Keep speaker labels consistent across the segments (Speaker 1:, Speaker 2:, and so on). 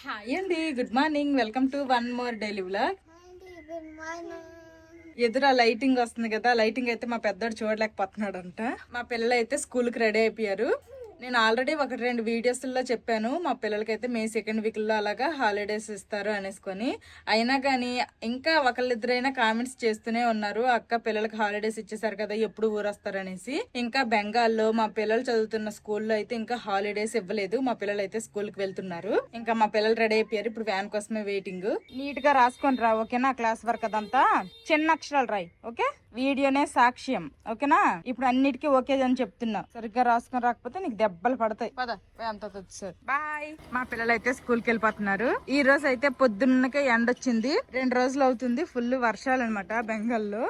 Speaker 1: Hi అండి, good morning. Welcome to one more daily vlog. ఎదురా lighting వస్తుంది కదా, లైటింగ్ అయితే మా పెద్దోడు చూడలేకపోతున్నాడు అంట. మా పిల్లలు అయితే స్కూల్ కి రెడీ అయిపోయారు. నేను ఆల్రెడీ ఒకటి రెండు వీడియోస్ లో చెప్పాను, మా పిల్లలకైతే మే సెకండ్ వీక్ లో అలాగా హాలిడేస్ ఇస్తారు అనేసుకొని. అయినా కానీ ఇంకా ఒకళ్ళిద్దరైనా కామెంట్స్ చేస్తూనే ఉన్నారు, అక్క పిల్లలకి హాలిడేస్ ఇచ్చేసారు కదా, ఎప్పుడు ఊరొస్తారు అనేసి. ఇంకా బెంగాల్లో మా పిల్లలు చదువుతున్న స్కూల్లో అయితే ఇంకా హాలిడేస్ ఇవ్వలేదు. మా పిల్లలు అయితే స్కూల్ కి వెళ్తున్నారు. ఇంకా మా పిల్లలు రెడీ అయిపోయారు, ఇప్పుడు వ్యాన్ కోసమే వెయిటింగ్. నీట్ గా రాసుకొని రా, ఓకేనా? క్లాస్ వర్క్ అదంతా చిన్న అక్షరాలు రాయి, ఓకే? వీడియోనే సాక్ష్యం, ఓకేనా? ఇప్పుడు అన్నిటికీ ఓకే అని చెప్తున్నా. సరిగ్గా రాసుకొని రాకపోతే నీకు దెబ్బలు పడతాయి. పద, సార్ బాయ్. మా పిల్లలు అయితే స్కూల్ కి వెళ్ళిపోతున్నారు. ఈ రోజు అయితే పొద్దున్నకే ఎండ వచ్చింది, 2 రోజులు అవుతుంది. ఫుల్ వర్షాలు అనమాట బెంగాల్లో.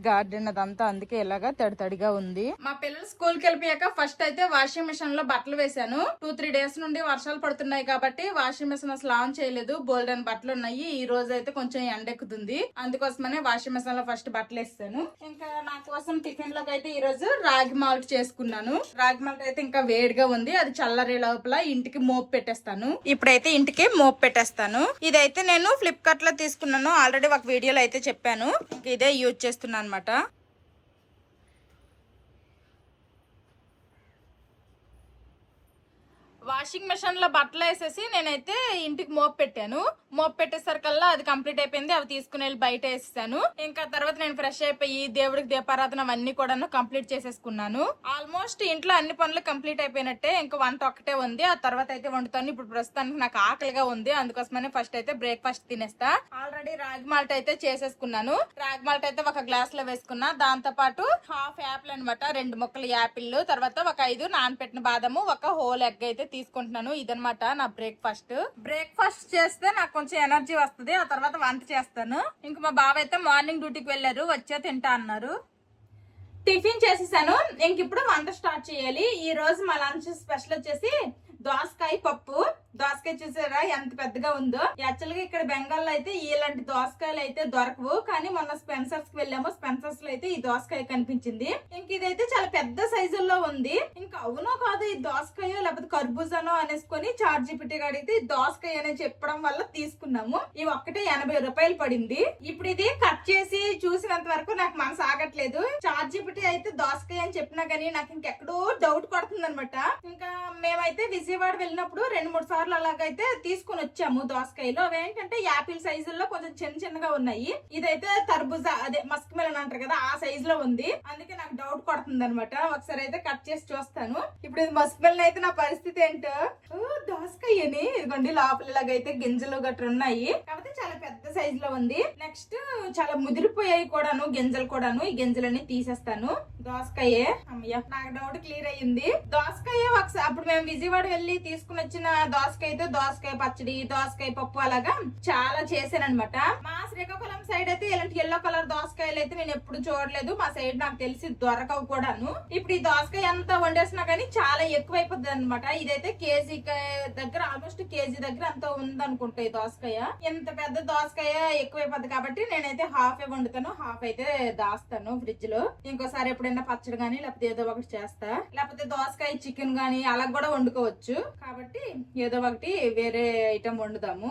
Speaker 1: గార్డెన్ అదంతా అందుకే ఇలాగా తడిగా ఉంది. మా పిల్లలు స్కూల్ కి వెళ్ళిపోయాక ఫస్ట్ అయితే వాషింగ్ మిషన్ లో బట్టలు వేసాను. 2-3 డేస్ నుండి వర్షాలు పడుతున్నాయి కాబట్టి వాషింగ్ మిషన్ అసలు ఆన్ చేయలేదు. బోల్డ్ అని బట్టలు ఉన్నాయి. ఈ రోజు అయితే కొంచెం ఎండెక్కుతుంది, అందుకోసమనే వాషింగ్ మిషన్ లో ఫస్ట్ బట్టలు వేస్తాను. ఇంకా నా కోసం టిఫిన్ లోకి అయితే ఈ రోజు రాగి మాల్ట్ చేసుకున్నాను. రాగి మాల్ట్ అయితే ఇంకా వేడిగా ఉంది, అది చల్లరే లోపల ఇంటికి మోపు పెట్టేస్తాను. ఇప్పుడైతే ఇంటికి మోపు పెట్టేస్తాను. ఇదైతే నేను ఫ్లిప్కార్ట్ లో తీసుకున్నాను, ఆల్రెడీ ఒక వీడియోలో అయితే చెప్పాను. ఇదే యూజ్ చేస్తున్నాను అనమాట. వాషింగ్ మిషన్ లో బట్టలు వేసేసి నేనైతే ఇంటికి మోపు పెట్టాను. మోపు పెట్టేసరికల్లా అది కంప్లీట్ అయిపోయింది. అవి తీసుకుని వెళ్ళి బయట వేసేసాను. ఇంకా తర్వాత నేను ఫ్రెష్ అయిపోయి దేవుడికి దీపారాధన అన్ని కూడా కంప్లీట్ చేసేసుకున్నాను. ఆల్మోస్ట్ ఇంట్లో అన్ని పనులు కంప్లీట్ అయిపోయినట్టే. ఇంకా వంట ఒక్కటే ఉంది, ఆ తర్వాత అయితే వండుతాను. ఇప్పుడు ప్రస్తుతానికి నాకు ఆకలిగా ఉంది, అందుకోసమనే ఫస్ట్ అయితే బ్రేక్ఫాస్ట్ తినేస్తా. ఆల్రెడీ రాగి మాల్ట్ అయితే చేసేసుకున్నాను. రాగి మాల్ట్ అయితే ఒక గ్లాస్ లో వేసుకున్నా. దాంతో పాటు హాఫ్ యాపిల్ అనమాట, 2 ముక్కలు యాపిల్, తర్వాత ఒక 5 నానబెట్టిన బాదము, ఒక హోల్ ఎగ్ అయితే తీసుకుంటున్నాను. ఇదనమాట నా బ్రేక్ఫాస్ట్ చేస్తే నాకు కొంచెం ఎనర్జీ వస్తుంది. ఆ తర్వాత వంట చేస్తాను. ఇంకా మా బావ అయితే మార్నింగ్ డ్యూటీకి వెళ్ళారు, వచ్చే తింటా అన్నారు. టిఫిన్ చేసేసాను, ఇంక ఇప్పుడు వంట స్టార్ట్ చేయాలి. ఈ రోజు మా లంచ్ స్పెషల్ వచ్చేసి దోసకాయ పప్పు. దోసకాయ చూసారా ఎంత పెద్దగా ఉందో. యాక్చువల్ గా ఇక్కడ బెంగాల్ లో అయితే ఇలాంటి దోసకాయలు అయితే దొరకవు, కానీ మొన్న స్పెన్సర్స్ కి వెళ్ళాము. స్పెన్సర్స్ లో అయితే ఈ దోసకాయ కనిపించింది. ఇంక ఇదైతే చాలా పెద్ద సైజుల్లో ఉంది. ఇంకా అవునో కాదు ఈ దోసకాయ లేకపోతే కర్బూజానో అనేసుకొని చాట్ జీపీటీ అడిగితే దోసకాయ అని చెప్పడం వల్ల తీసుకున్నాము. ఇవి ఒక్కటే 80 రూపాయలు పడింది. ఇప్పుడు ఇది కట్ చేసి చూసినంత వరకు నాకు మనసు ఆగట్లేదు. చాట్ జీపీటీ అయితే దోసకాయ అని చెప్పినా గానీ నాకు ఇంకెక్కడో డౌట్ కొడుతుంది అనమాట. ఇంకా మేమైతే విజయవాడ వెళ్ళినప్పుడు 2-3 సార్లు అలాగైతే తీసుకుని వచ్చాము దోసకాయలు. అవి ఏంటంటే యాపిల్ సైజుల్లో కొంచెం చిన్నగా ఉన్నాయి. ఇదైతే తర్బూజా, అదే మస్క్ మెలన్ అంటారు కదా, ఆ సైజ్ లో ఉంది. అందుకే నాకు డౌట్ కొడుతుంది అనమాట. ఒకసారి అయితే కట్ చేసి చూస్తాను. ఇప్పుడు ఇది మస్క్ మెలన్ అయితే నా పరిస్థితి ఏంటో. దోసకాయని ఇదిగోండి, లోపల ఇలాగైతే గింజలు గట్రా ఉన్నాయి, కాబట్టి చాలా పెద్ద సైజ్ లో ఉంది. నెక్స్ట్ చాలా ముదిరిపోయాయి కూడాను, గింజలు కూడాను. ఈ గింజలన్నీ తీసేస్తాను. దోసకాయే, అమ్మయ్య నాకు డౌట్ క్లియర్ అయ్యింది. దోసకాయ ఒకసారి అప్పుడు మేము విజయవాడ వెళ్ళి తీసుకుని వచ్చిన దోసకాయతో దోసకాయ పచ్చడి, దోసకాయ పప్పు అలాగా చాలా చేశానన్నమాట. మా శ్రీకాకుళం సైడ్ అయితే ఇలాంటి ఎల్లో కలర్ దోసకాయలు అయితే నేను ఎప్పుడు చూడలేదు. మా సైడ్ నాకు తెలిసి దొరకవు కూడాను. ఇప్పుడు ఈ దోసకాయ అంతా వండేసినా కానీ చాలా ఎక్కువైపోతుంది అనమాట. ఇదైతే కేజీ దగ్గర, ఆల్మోస్ట్ కేజీ దగ్గర అంత ఉందనుకుంటా ఈ దోసకాయ. ఇంత పెద్ద దోసకాయ ఎక్కువైపోద్ది కాబట్టి నేనైతే హాఫ్ వండుతాను, హాఫ్ అయితే దాస్తాను ఫ్రిడ్జ్ లో. ఇంకోసారి ఎప్పుడైనా పచ్చడి గానీ లేకపోతే ఏదో ఒకటి చేస్తా, లేకపోతే దోసకాయ చికెన్ గానీ అలా కూడా వండుకోవచ్చు. కాబట్టి ఏదో ఒకటి వేరే ఐటమ్ వండుదాము.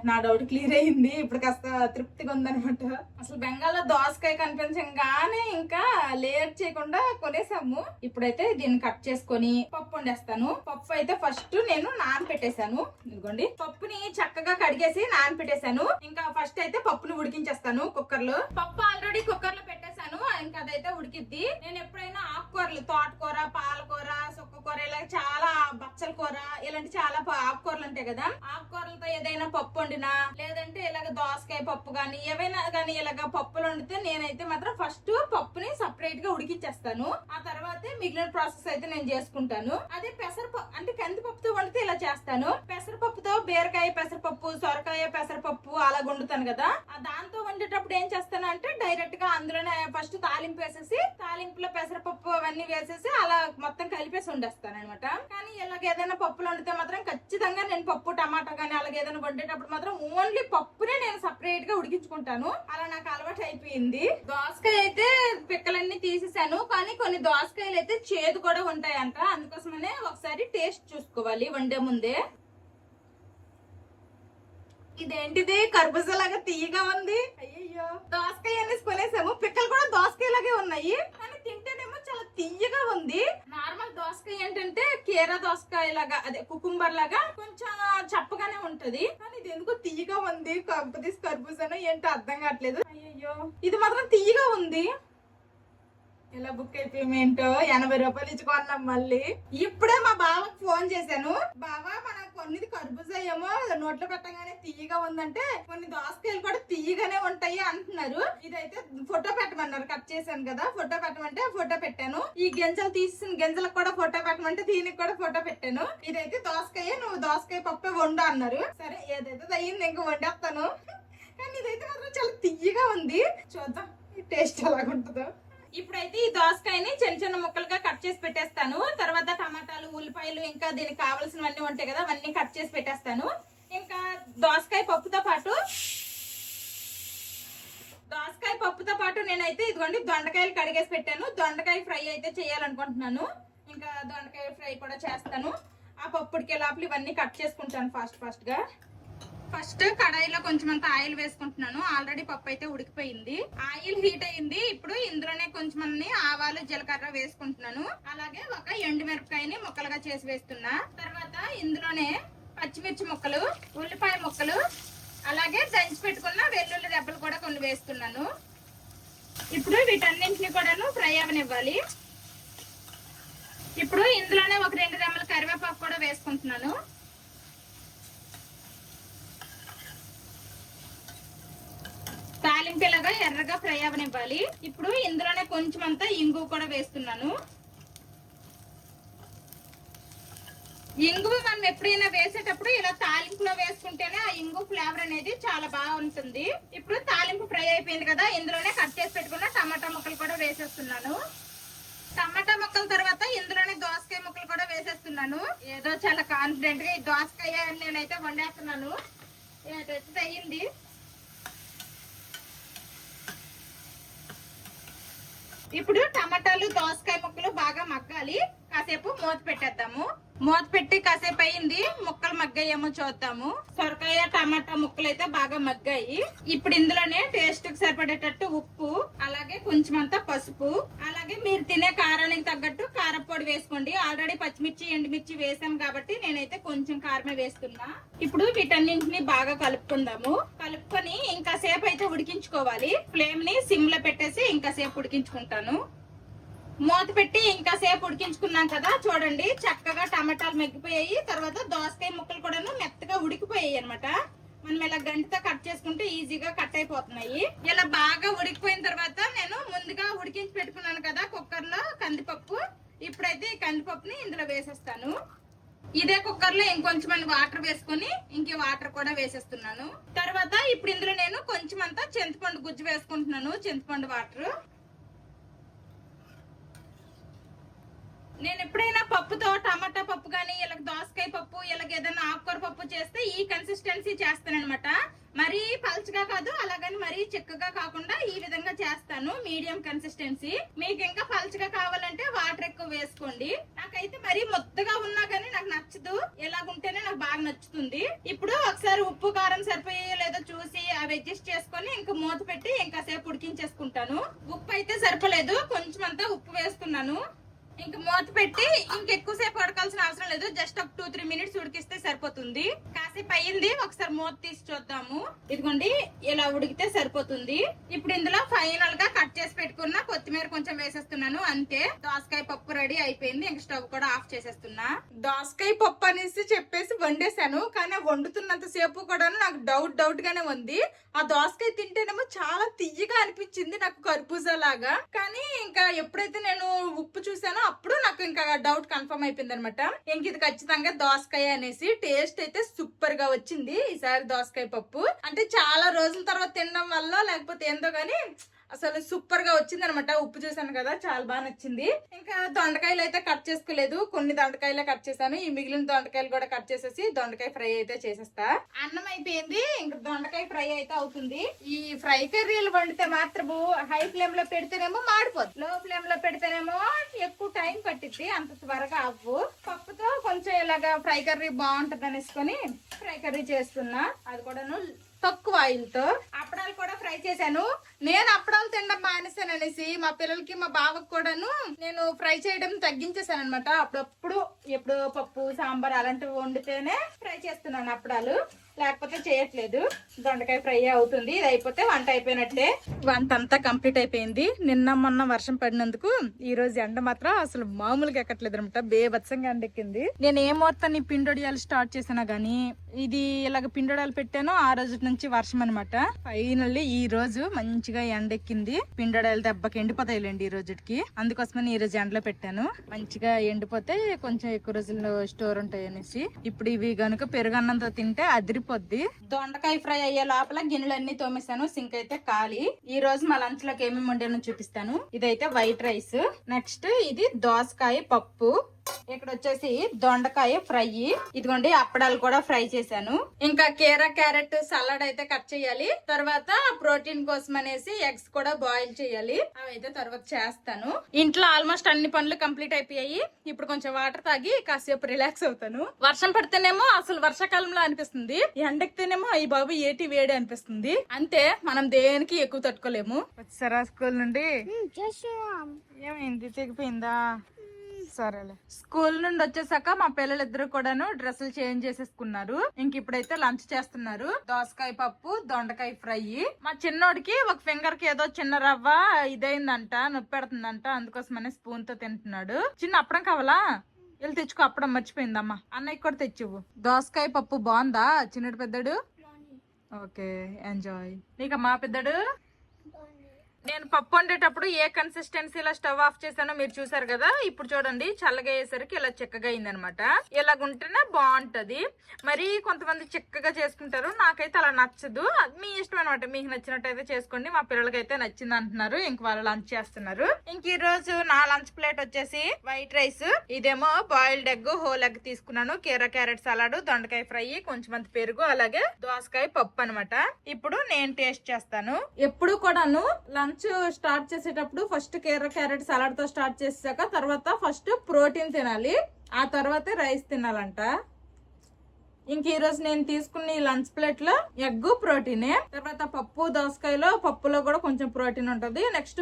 Speaker 1: నా డౌట్ క్లియర్ అయింది, ఇప్పుడు కాస్త తృప్తిగా ఉందనమాట. అసలు బెంగాల్లో దోసకాయ కనిపించగానే ఇంకా లేట్ చేయకుండా కొనేసాము. ఇప్పుడైతే దీన్ని కట్ చేసుకొని పప్పు వండేస్తాను. పప్పు అయితే ఫస్ట్ నేను నానబెట్టేశాను. ఇదిగోండి, పప్పుని చక్కగా కడిగేసి నానబెట్టేశాను. ఇంకా ఫస్ట్ అయితే పప్పుని ఉడికించేస్తాను కుక్కర్ లో. పప్పు ఆల్రెడీ కుక్కర్ లో పెట్టేశాను, ఇంకా అదైతే ఉడికిద్ది. నేను ఎప్పుడైనా ఆకుకూరలు, తోటకూర, పాలకూర, సుక్కకూర, ఇలా చాలా బచ్చల కూర, ఇలాంటి చాలా ఆకుకూరలు ఉంటాయి కదా, ఆకుకూరలతో ఏదైనా పప్పు వండినా లేదంటే ఇలాగ దోసకాయ పప్పు గానీ ఏవైనా గానీ ఇలాగ పప్పులు వండితే నేనైతే మాత్రం ఫస్ట్ పప్పుని సపరేట్ గా ఉడికించేస్తాను. ఆ తర్వాత మిగిలిన ప్రాసెస్ అయితే నేను చేసుకుంటాను. అదే పెసరపప్పు అంటే కందిపప్పుతో వండితే ఇలా చేస్తాను. పెసరపప్పుతో బీరకాయ పెసరపప్పు, సొరకాయ పెసరపప్పు అలా వండుతాను కదా, దాంతో వండేటప్పుడు ఏం చేస్తాను అంటే డైరెక్ట్ గా అందులోనే ఫస్ట్ తాలింపు వేసేసి, తాలింపులో పెసరపప్పు అవన్నీ వేసేసి అలా మొత్తం కలిపేసి వండేస్తాను అనమాట. కానీ ఇలాగ ఏదైనా పప్పులు వండితే మాత్రం ఖచ్చితంగా నేను పప్పు టమాటా కానీ అలాగే ఏదైనా వండేటప్పుడు మాత్రం ఓన్లీ పప్పునే నేను సపరేట్ గా ఉడికించుకుంటాను. అలా నాకు అలవాటు అయిపోయింది. దోసకాయ అయితే పిక్కలన్నీ తీసేసాను, కానీ కొన్ని దోసకాయలు అయితే చేదు కూడా ఉంటాయంట. అందుకోసమనే ఒకసారి టేస్ట్ చూసుకోవాలి వండే ముందే. ఇదేంటిది కర్బూజా లాగా తీయగా ఉంది. అయ్యో దోసకాయ అనేసి కొనేసాము. పిక్కలు కూడా దోసకాయ లాగే ఉన్నాయి, కానీ తింటేనేమో చాలా తీయగా ఉంది. నార్మల్ దోసకాయ ఏంటంటే కీరా దోసకాయ లాగా, అదే కుకుంబర్ లాగా కొంచెం చప్పగానే ఉంటది, కానీ ఇది ఎందుకో తీయగా ఉంది. కాకపోతే కర్బూజానో ఏంటో అర్థం కావట్లేదు. అయ్యో ఇది మాత్రం తీయగా ఉంది. ఎలా బుక్ అయిపోయింటో 80 రూపాయలు ఇచ్చి కొన్నాం. మళ్ళీ ఇప్పుడే మా బావకు ఫోన్ చేశాను. బావా మనం కొన్నిది కర్బూజా ఏమో నోట్లో పెట్టగానే తీయగా ఉందంటే, కొన్ని దోసకాయలు కూడా తీయగానే ఉంటాయి అంటున్నారు. ఇదైతే ఫోటో పెట్టమన్నారు, కట్ చేశాను కదా, ఫోటో పెట్టమంటే ఫోటో పెట్టాను. ఈ గింజలు తీసిన గింజలకు కూడా ఫోటో పెట్టమంటే దీనికి కూడా ఫోటో పెట్టాను. ఇదైతే దోసకాయ, నువ్వు దోసకాయ పప్పే వండు అన్నారు. సరే ఏదైతే అయ్యింది ఇంకా వండేస్తాను. కానీ ఇదైతే మాత్రం చాలా తీయగా ఉంది. చూద్దాం టేస్ట్ ఎలాగుంటుందో. ఇప్పుడైతే ఈ దోసకాయని చిన్న చిన్న ముక్కలుగా కట్ చేసి పెట్టేస్తాను. తర్వాత టమాటాలు, ఉల్లిపాయలు, ఇంకా దీనికి కావాల్సినవన్నీ ఉంటాయి కదా, అవన్నీ కట్ చేసి పెట్టేస్తాను. ఇంకా దోసకాయ పప్పుతో పాటు నేనైతే ఇదిగోండి దొండకాయలు కడిగేసి పెట్టాను. దొండకాయ ఫ్రై అయితే చేయాలనుకుంటున్నాను. ఇంకా దొండకాయ ఫ్రై కూడా చేస్తాను. ఆ పప్పుడికే లోపల ఇవన్నీ కట్ చేసుకుంటాను ఫాస్ట్ గా. ఫస్ట్ కడాయిలో కొంచెం అంత ఆయిల్ వేసుకుంటున్నాను. ఆల్రెడీ పప్పు అయితే ఉడికిపోయింది, ఆయిల్ హీట్ అయింది. ఇప్పుడు ఇందులోనే కొంచెం ఆవాలు, జీలకర్ర వేసుకుంటున్నాను. అలాగే ఒక ఎండుమిరపకాయని ముక్కలుగా చేసి వేస్తున్నా. తర్వాత ఇందులోనే పచ్చిమిర్చి ముక్కలు, ఉల్లిపాయ ముక్కలు, అలాగే దంచి పెట్టుకున్న వెల్లుల్లి రెబ్బలు కూడా కొన్ని వేస్తున్నాను. ఇప్పుడు వీటన్నింటినీ కూడాను ఫ్రై అవనివ్వాలి. ఇప్పుడు ఇందులోనే ఒక 2 రెమ్మల కరివేపాకు కూడా వేసుకుంటున్నాను. తాలింపులాగా ఎర్రగా ఫ్రై అవనివ్వాలి. ఇప్పుడు ఇందులోనే కొంచెం అంతా ఇంగువ కూడా వేస్తున్నాను. ఇంగువ మనం ఎప్పుడైనా వేసేటప్పుడు ఇలా తాలింపులో వేసుకుంటేనే ఆ ఇంగువ ఫ్లేవర్ అనేది చాలా బాగుంటుంది. ఇప్పుడు తాలింపు ఫ్రై అయిపోయింది కదా, ఇందులోనే కట్ చేసి పెట్టుకున్న టమాటా ముక్కలు కూడా వేసేస్తున్నాను. టమాటా ముక్కల తర్వాత ఇందులోనే దోసకాయ ముక్కలు కూడా వేసేస్తున్నాను. ఏదో చాలా కాన్ఫిడెంట్ గా ఈ దోసకాయ నేనైతే వండేస్తున్నాను. ఏదైతే అయ్యింది. ఇప్పుడు టమాటాలు, దోసకాయ ముక్కలు బాగా మగ్గాలి. కాసేపు మూత పెట్టేద్దాము. మూత పెట్టి కాసేపు అయింది, ముక్కలు మగ్గాయేమో చూద్దాము. సొరకాయ, టమాటా ముక్కలు అయితే బాగా మగ్గాయి. ఇప్పుడు ఇందులోనే టేస్ట్ కి సరిపడేటట్టు ఉప్పు, అలాగే కొంచెం అంతా పసుపు, అలాగే మీరు తినే కారానికి తగ్గట్టు కారపొడి వేసుకోండి. ఆల్రెడీ పచ్చిమిర్చి, ఎండుమిర్చి వేసాం కాబట్టి నేనైతే కొంచెం కారమే వేస్తున్నా. ఇప్పుడు వీటన్నింటిని బాగా కలుపుకుందాము. కలుపుకొని ఇంకాసేపు అయితే ఉడికించుకోవాలి. ఫ్లేమ్ ని సిమ్ లో పెట్టేసి ఇంకాసేపు ఉడికించుకుంటాను. మూత పెట్టి ఇంకాసేపు ఉడికించుకున్నాం కదా, చూడండి చక్కగా టమాటాలు మగ్గిపోయాయి. తర్వాత దోసకాయ ముక్కలు కూడాను మెత్తగా ఉడికిపోయాయి అనమాట. మనం ఇలా గంటితో కట్ చేసుకుంటే ఈజీగా కట్ అయిపోతున్నాయి. ఇలా బాగా ఉడికిపోయిన తర్వాత నేను ముందుగా ఉడికించి పెట్టుకున్నాను కదా కుక్కర్ లో కందిపప్పు. ఇప్పుడైతే ఈ కందిపప్పుని ఇందులో వేసేస్తాను. ఇదే కుక్కర్ లో ఇంకొంచెం వాటర్ వేసుకొని ఇంక వాటర్ కూడా వేసేస్తున్నాను. తర్వాత ఇప్పుడు ఇందులో నేను కొంచెం అంతా చింతపండు గుజ్జు వేసుకుంటున్నాను, చింతపండు వాటర్. నేను ఎప్పుడైనా పప్పుతో టమాటా పప్పు గానీ, ఇలా దోసకాయ పప్పు, ఇలా ఏదైనా ఆకుకూర పప్పు చేస్తే ఈ కన్సిస్టెన్సీ చేస్తానన్నమాట. మరీ పల్చగా కాదు, అలాగని మరీ చిక్కగా కాకుండా ఈ విధంగా చేస్తాను, మీడియం కన్సిస్టెన్సీ. మీకు ఇంకా పల్చగా కావాలంటే వాటర్ ఎక్కువ వేసుకోండి. నాకైతే మరీ ముద్దగా ఉన్నా కానీ నాకు నచ్చదు, ఎలాగుంటేనే నాకు బాగా నచ్చుతుంది. ఇప్పుడు ఒకసారి ఉప్పు, కారం సరిపోయో లేదో చూసి అవి అడ్జస్ట్ చేసుకొని ఇంకా మూత పెట్టి ఇంకాసేపు ఉడికించేసుకుంటాను. ఉప్పు అయితే సరిపోలేదు, కొంచెం అంతా ఉప్పు వేసుకున్నాను. ఇంక మూత పెట్టి ఇంకెక్కువసేపు ఉడకాల్సిన అవసరం లేదు, జస్ట్ ఒక 2-3 మినిట్స్ ఉడికిస్తే సరిపోతుంది. కాసేపు అయ్యింది, ఒకసారి మూత తీసి చూద్దాము. ఇదిగోండి ఇలా ఉడికితే సరిపోతుంది. ఇప్పుడు ఇందులో ఫైనల్ గా కట్ చేసి పెట్టుకున్న కొత్తిమీర కొంచెం వేసేస్తున్నాను. అంతే, దోసకాయ పప్పు రెడీ అయిపోయింది. ఇంక స్టవ్ కూడా ఆఫ్ చేసేస్తున్నా. దోసకాయ పప్పు అనేసి చెప్పేసి వండేసాను, కానీ వండుతున్నంత సేపు కూడా నాకు డౌట్ గానే ఉంది. ఆ దోసకాయ తింటేనేమో చాలా తియ్యగా అనిపించింది నాకు, కర్బూజా లాగా. కానీ ఇంకా ఎప్పుడైతే నేను ఉప్పు చూసానో అప్పుడు నాకు ఇంకా డౌట్ కన్ఫర్మ్ అయిపోయింది అనమాట. ఇంక ఇది ఖచ్చితంగా దోసకాయ అనేసి. టేస్ట్ అయితే సూపర్ గా వచ్చింది ఈసారి దోసకాయ పప్పు. అంటే చాలా రోజుల తర్వాత తినడం వల్ల లేకపోతే ఏందో గానీ అసలు సూపర్ గా వచ్చింది అనమాట. ఉప్పు చూసాను కదా, చాలా బాగా నచ్చింది. ఇంకా దొండకాయలు అయితే కట్ చేసుకోలేదు, కొన్ని దొండకాయలే కట్ చేశాను. ఈ మిగిలిన దొండకాయలు కూడా కట్ చేసేసి దొండకాయ ఫ్రై అయితే చేసేస్తా. అన్నం అయిపోయింది, ఇంకా దొండకాయ ఫ్రై అయితే అవుతుంది. ఈ ఫ్రై కర్రీలు వండితే మాత్రము హై ఫ్లేమ్ లో పెడితేనేమో మాడిపోద్ది, లో ఫ్లేమ్ లో పెడితేనేమో ఎక్కువ టైం పట్టిద్ది, అంత త్వరగా అవ్వు. పప్పుతో కొంచెం ఇలాగా ఫ్రై కర్రీ బాగుంటది అనేసుకొని ఫ్రై కర్రీ చేస్తున్నా, అది కూడాను తక్కువ ఆయిల్ తో. అప్పడాలు కూడా ఫ్రై చేశాను. నేను అప్పడాలు తినడం మానేసాను అనేసి మా పిల్లలకి మా బావకు కూడాను నేను ఫ్రై చేయడం తగ్గించేసాను అనమాట. అప్పుడప్పుడు ఎప్పుడు పప్పు సాంబార్ అలాంటివి వండితేనే ఫ్రై చేస్తున్నాను అప్పడాలు, లేకపోతే చేయట్లేదు. దొండకాయ ఫ్రై అవుతుంది, ఇది అయిపోతే వంట అయిపోయినట్టే. వంట అంతా కంప్లీట్ అయిపోయింది. నిన్న మొన్న వర్షం పడినందుకు ఈ రోజు ఎండ మాత్రం అసలు మామూలుగా ఎక్కట్లేదు అనమాట, బేభత్సంగా ఎండెక్కింది. నేను ఏ ముహూర్తాన్ని పిండొడియాలు స్టార్ట్ చేసినా గానీ ఇది ఇలాగ పిండొడియాలు పెట్టాను, ఆ రోజు నుంచి వర్షం అనమాట. ఫైనల్లీ ఈ రోజు మంచిగా ఎండెక్కింది. పిండొడియాలు దెబ్బకి ఎండిపోతాయిలేండి ఈ రోజుకి, అందుకోసమని ఈ రోజు ఎండలో పెట్టాను. మంచిగా ఎండిపోతే కొంచెం ఎక్కువ రోజుల్లో స్టోర్ ఉంటాయి అనేసి. ఇప్పుడు ఇవి గనుక పెరుగన్నంతో తింటే అదిరిపోద్ది. దొండకాయ ఫ్రై అయ్యే లోపల గిన్నెలన్నీ తోమేశాను, సింక్ అయితే ఖాళీ. ఈ రోజు మా లంచ్ లోకి ఏమేమి వండానో చూపిస్తాను. ఇదైతే వైట్ రైస్, నెక్స్ట్ ఇది దోసకాయ పప్పు, ఇక్కడ వచ్చేసి దొండకాయ ఫ్రై, ఇదిగోండి అప్పడాలు కూడా ఫ్రై చేశాను. ఇంకా కీరా క్యారెట్ సలాడ్ అయితే కట్ చేయాలి. తర్వాత ప్రోటీన్ కోసం అనేసి ఎగ్స్ కూడా బాయిల్ చేయాలి, అవైతే తర్వాత చేస్తాను. ఇంట్లో ఆల్మోస్ట్ అన్ని పనులు కంప్లీట్ అయిపోయాయి. ఇప్పుడు కొంచెం వాటర్ తాగి కాసేపు రిలాక్స్ అవుతాను. వర్షం పడితేనేమో అసలు వర్షాకాలంలో అనిపిస్తుంది, ఎండెక్తేనేమో అయ్యి బాబు ఏటి వేడి అనిపిస్తుంది. అంతే, మనం దేనికి ఎక్కువ తట్టుకోలేము. వచ్చారా స్కూల్ నుండి? ఏమైంది, తెగిపోయిందా? సరేలే. స్కూల్ నుండి వచ్చేసాక మా పిల్లలిద్దరు కూడాను డ్రెస్సులు చేంజ్ చేసేసుకున్నారు. ఇంక ఇప్పుడైతే లంచ్ చేస్తున్నారు. దోసకాయ పప్పు, దొండకాయ ఫ్రై. మా చిన్నోడికి ఒక ఫింగర్ కి ఏదో చిన్న రవ్వ ఇదైందంట, నొప్పి పెడుతుందంట, అందుకోసమనే స్పూన్ తో తింటున్నాడు. చిన్న అప్పడం కావాలా? వెళ్ళి తెచ్చుకో, అప్పడం మర్చిపోయిందమ్మా. అన్నయ్య కూడా తెచ్చివ్వు. దోసకాయ పప్పు బాగుందా చిన్నడు పెద్దడు? Okay, enjoy. నీక మా పెద్దడు? నేను పప్పు వండేటప్పుడు ఏ కన్సిస్టెన్సీలో స్టవ్ ఆఫ్ చేశానో మీరు చూసారు కదా. ఇప్పుడు చూడండి, చల్లగా అయ్యేసరికి ఇలా చిక్కగా అయిందనమాట. ఇలాగుంటేనే బాగుంటది. మరి కొంతమంది చిక్కగా చేసుకుంటారు, నాకైతే అలా నచ్చదు. మీ ఇష్టం అనమాట, మీకు నచ్చినట్టయితే చేసుకోండి. మా పిల్లలకైతే నచ్చింది అంటున్నారు, ఇంక వాళ్ళు లంచ్ చేస్తున్నారు. ఇంక ఈ రోజు నా లంచ్ ప్లేట్ వచ్చేసి వైట్ రైస్, ఇదేమో బాయిల్డ్ ఎగ్ హోల్ ఎగ్ తీసుకున్నాను, కీరా క్యారెట్ సలాడ్, దొండకాయ ఫ్రై, కొంచెం అంత పెరుగు, అలాగే దోసకాయ పప్పు అనమాట. ఇప్పుడు నేను టేస్ట్ చేస్తాను. ఎప్పుడు కూడాను లంచ్ స్టార్ట్ చేసేటప్పుడు ఫస్ట్ కీరా క్యారెట్ సలాడ్ తో స్టార్ట్ చేసాక తర్వాత ఫస్ట్ ప్రోటీన్ తినాలి, ఆ తర్వాతే రైస్ తినాలంట. ఇంక ఈ రోజు నేను తీసుకున్న ఈ లంచ్ ప్లేట్ లో ఎగ్ ప్రోటీనే, తర్వాత పప్పు దోసకాయలో పప్పులో కూడా కొంచెం ప్రోటీన్ ఉంటది. నెక్స్ట్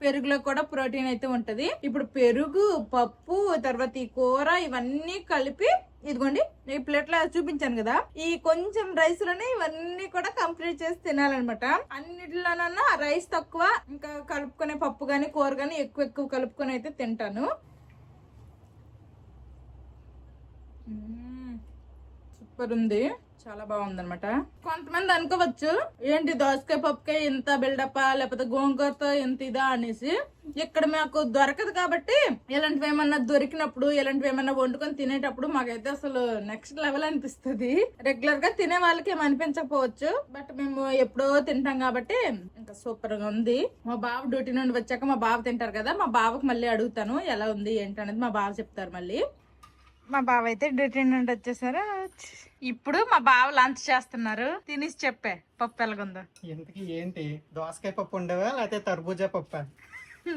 Speaker 1: పెరుగులో కూడా ప్రోటీన్ అయితే ఉంటది. ఇప్పుడు పెరుగు, పప్పు, తర్వాత ఈ కూర ఇవన్నీ కలిపి ఇదిగోండి ఈ ప్లేట్ లో చూపించాను కదా, ఈ కొంచెం రైస్ లోనే ఇవన్నీ కూడా కంప్లీట్ చేసి తినాలన్నమాట. అన్నిటిలోనన్నా రైస్ తక్కువ, ఇంకా కలుపుకునే పప్పు గాని కూర గాని ఎక్కువ కలుపుకొని అయితే తింటాను. సూపర్ ఉంది, చాలా బాగుంది అనమాట. కొంతమంది అనుకోవచ్చు ఏంటి దోసకాయ పప్పుకాయ ఇంత బిల్డప్పా, లేకపోతే గోంగూరతో ఇంత ఇదా అనేసి. ఇక్కడ మాకు దొరకదు కాబట్టి ఇలాంటివి ఏమన్నా దొరికినప్పుడు, ఇలాంటివి ఏమన్నా వండుకొని తినేటప్పుడు మాకైతే అసలు నెక్స్ట్ లెవెల్ అనిపిస్తుంది. రెగ్యులర్ గా తినే వాళ్ళకి ఏమి అనిపించకపోవచ్చు, బట్ మేము ఎప్పుడో తింటాం కాబట్టి ఇంకా సూపర్ గా ఉంది. మా బావ డ్యూటీ నుండి వచ్చాక మా బావ తింటారు కదా, మా బావకు మళ్ళీ అడుగుతాను ఎలా ఉంది ఏంటి అనేది, మా బావ చెప్తారు మళ్ళీ. మా బావ అయితే డ్యూటీ నుండి వచ్చేసారు. ఇప్పుడు మా బావ లంచ్ చేస్తున్నారు, తినేసి చెప్పే పప్పు ఎలాగుందో.
Speaker 2: ఇంతకీ ఏంటి, దోసకాయ పప్పు ఉండవా లేకపోతే తర్బూజా పప్పా?